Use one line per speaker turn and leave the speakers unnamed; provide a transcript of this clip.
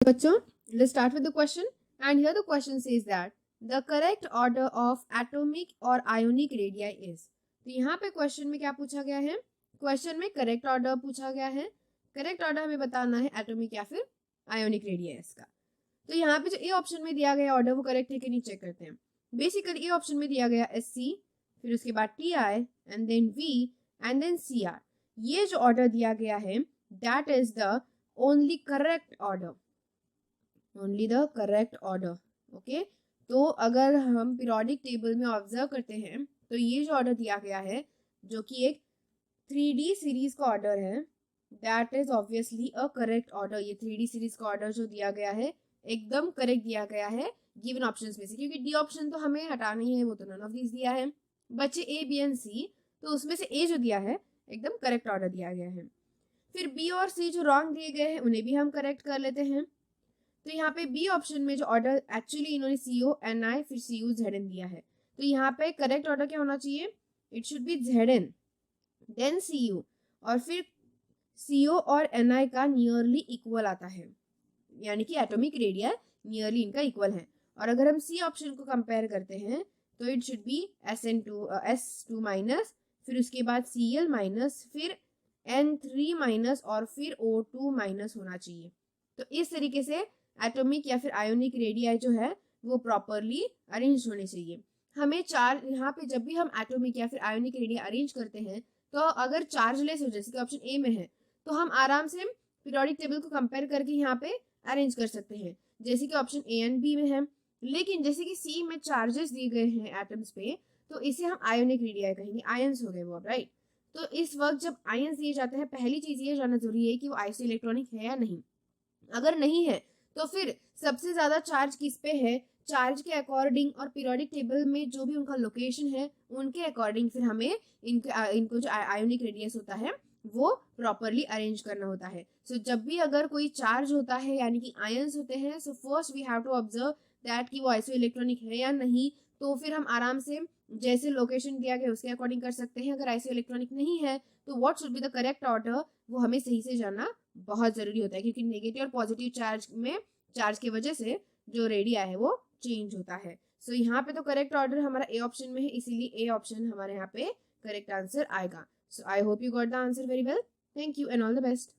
बच्चों, let's start with the question. And here the question says that the correct order of atomic और ionic radii is. तो यहाँ पे question में क्या पूछा गया है? क्वेश्चन में करेक्ट ऑर्डर पूछा गया है. करेक्ट ऑर्डर हमें बताना है एटॉमिक या फिर आयोनिक रेडियस का. तो यहाँ पे जो ए ऑप्शन में दिया गया ऑर्डर वो करेक्ट है कि नहीं चेक करते हैं. बेसिकली ए ऑप्शन में दिया गया SC, फिर उसके बाद TI and then V and then CR. ये जो ऑर्डर दिया गया है that is the only correct order. Only the correct order. Okay, तो अगर हम पीरियोडिक टेबल में ऑब्जर्व करते हैं तो ये जो ऑर्डर दिया गया है जो कि एक 3D सीरीज का ऑर्डर है that is obviously a correct order. ये 3D सीरीज का ऑर्डर जो दिया गया है एकदम करेक्ट दिया गया है गिवन ऑप्शंस में से, क्योंकि डी ऑप्शन तो हमें हटाना ही है, वो तो नन ऑफ दिस दिया है. बच्चे A, B एंड C, तो उसमें से A जो दिया है एकदम करेक्ट ऑर्डर दिया गया है. फिर B और C जो रॉन्ग दिए गए हैं उन्हें भी हम करेक्ट कर लेते हैं. तो यहाँ पे बी ऑप्शन में जो ऑर्डर एक्चुअली इन्होंने CO, NI फिर CU, ZN दिया है, तो यहाँ पे करेक्ट ऑर्डर क्या होना चाहिए? It should be ZN then CU और फिर CO और NI का नियरली इक्वल आता है, यानी कि एटॉमिक रेडियस नियरली इनका इक्वल है. और अगर हम C ऑप्शन को कंपेयर करते हैं तो it should B S2 minus, फिर उसके बाद Cl माइनस, फिर N3 माइनस और फिर O2 माइनस होना चाहिए. तो इस तरीके से एटॉमिक या फिर आयोनिक रेडियाई जो है वो प्रॉपरली अरेंज होने चाहिए. हमें चार्ज यहाँ पे जब भी हम एटॉमिक या फिर आयोनिक रेडिया अरेंज करते हैं तो अगर चार्जलेस हो जैसे कि ऑप्शन ए में है तो हम आराम से पीरियोडिक टेबल को कंपेयर करके यहाँ पे अरेंज कर सकते हैं जैसे कि ऑप्शन ए एंड बी में है. लेकिन जैसे कि सी में चार्जेस दिए गए हैं एटम्स पे तो इसे हम आयोनिक रेडियाई कहेंगे, आयंस हो गए वो अब, राइट. तो इस वक्त जब आयंस दिए जाते हैं पहली चीज ये जानना जरूरी है कि वो आइसो इलेक्ट्रॉनिक है या नहीं. अगर नहीं है तो फिर सबसे ज्यादा चार्ज किस पे है, चार्ज के अकॉर्डिंग और पीरियोडिक टेबल में जो भी उनका लोकेशन है उनके अकॉर्डिंग फिर हमें इनको जो आयोनिक रेडियस होता है वो प्रॉपरली अरेंज करना होता है. सो जब भी अगर कोई चार्ज होता है यानी कि आयंस होते हैं, so first we have to observe that कि वो आइसो इलेक्ट्रॉनिक है या नहीं. तो फिर हम आराम से जैसे लोकेशन दिया गया उसके अकॉर्डिंग कर सकते हैं. अगर आइसो इलेक्ट्रॉनिक नहीं है तो what should be the correct order वो हमें सही से जानना बहुत जरूरी होता है, क्योंकि नेगेटिव और पॉजिटिव चार्ज में चार्ज की वजह से जो रेडिया है वो चेंज होता है. सो यहाँ पे तो करेक्ट ऑर्डर हमारा ए ऑप्शन में है, इसीलिए ए ऑप्शन हमारे यहाँ पे करेक्ट आंसर आएगा. So I hope you got the answer very well. Thank you and all the best.